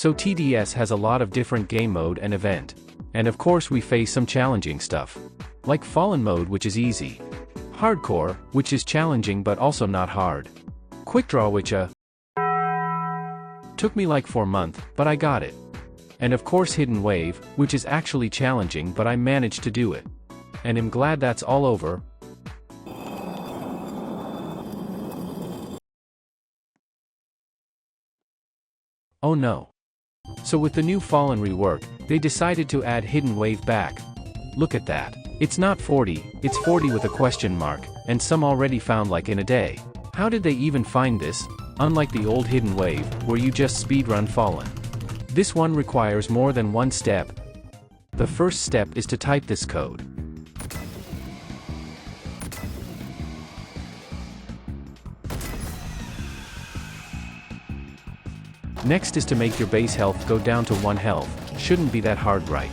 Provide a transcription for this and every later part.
So TDS has a lot of different game mode and event. And of course we face some challenging stuff. Like Fallen mode, which is easy. Hardcore, which is challenging but also not hard. Quick Draw, which took me like 4 months, but I got it. And of course Hidden Wave, which is actually challenging but I managed to do it. And I'm glad that's all over. Oh no. So with the new Fallen rework, they decided to add Hidden Wave back. Look at that. It's not 40, it's 40 with a question mark, and some already found like in a day. How did they even find this? Unlike the old Hidden Wave, where you just speedrun Fallen. This one requires more than one step. The first step is to type this code. Next is to make your base health go down to 1 health. Shouldn't be that hard, right?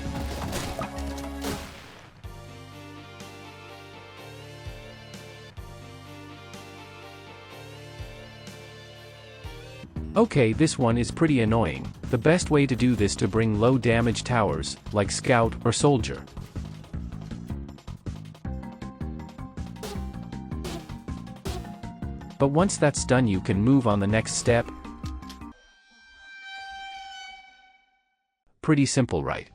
Okay, this one is pretty annoying. The best way to do this to bring low damage towers, like Scout or Soldier. But once that's done you can move on the next step. Pretty simple, right?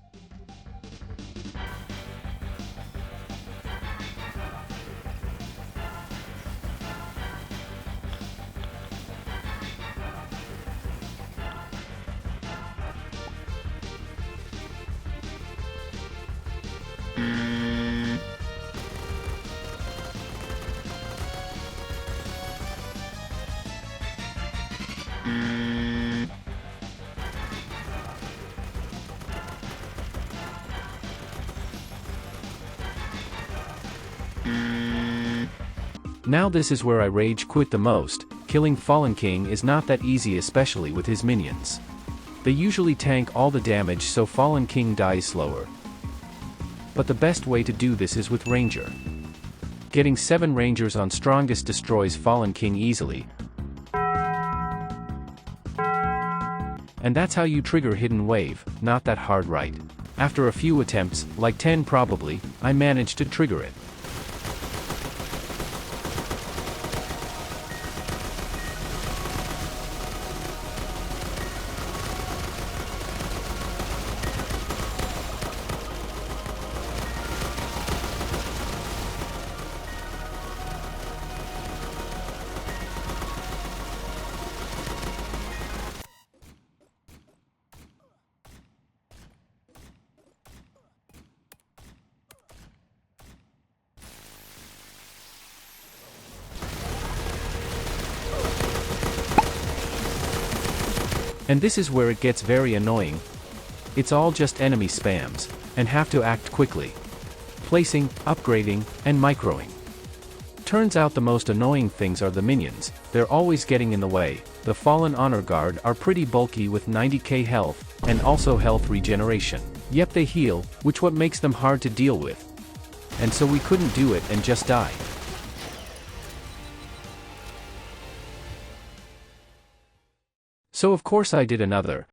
Now this is where I rage quit the most. Killing Fallen King is not that easy, especially with his minions. They usually tank all the damage so Fallen King dies slower. But the best way to do this is with Ranger. Getting 7 Rangers on strongest destroys Fallen King easily. And that's how you trigger Hidden Wave, not that hard, right? After a few attempts, like 10 probably, I managed to trigger it. And this is where it gets very annoying. It's all just enemy spams, and have to act quickly. Placing, upgrading, and microing. Turns out the most annoying things are the minions. They're always getting in the way. The Fallen Honor Guard are pretty bulky with 90k health, and also health regeneration. Yep, they heal, which what makes them hard to deal with. And so we couldn't do it and just died. So of course I did another.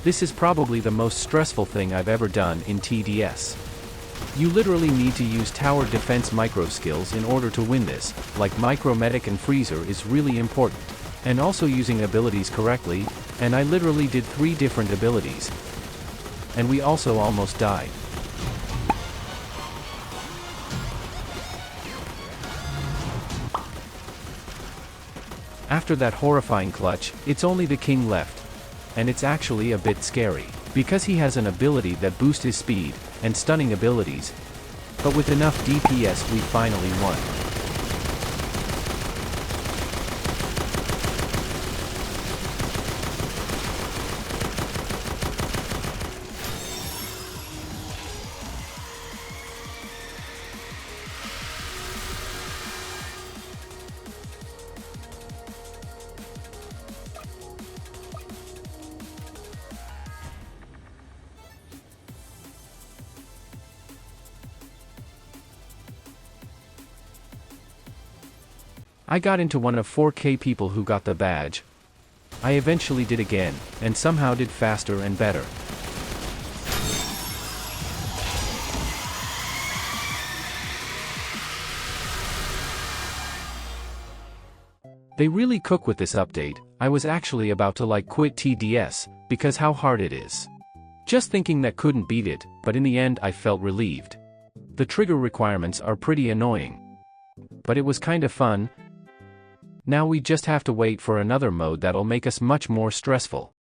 This is probably the most stressful thing I've ever done in TDS. You literally need to use tower defense micro skills in order to win this, like Micro Medic and Freezer is really important. And also using abilities correctly, and I literally did 3 different abilities. And we also almost died. After that horrifying clutch, it's only the king left. And it's actually a bit scary, because he has an ability that boosts his speed, and stunning abilities. But with enough DPS we finally won. I got into one of 4K people who got the badge. I eventually did again, and somehow did faster and better. They really cook with this update. I was actually about to quit TDS, because how hard it is. Just thinking that couldn't beat it, but in the end I felt relieved. The trigger requirements are pretty annoying. But it was kinda fun. Now we just have to wait for another mode that'll make us much more stressful.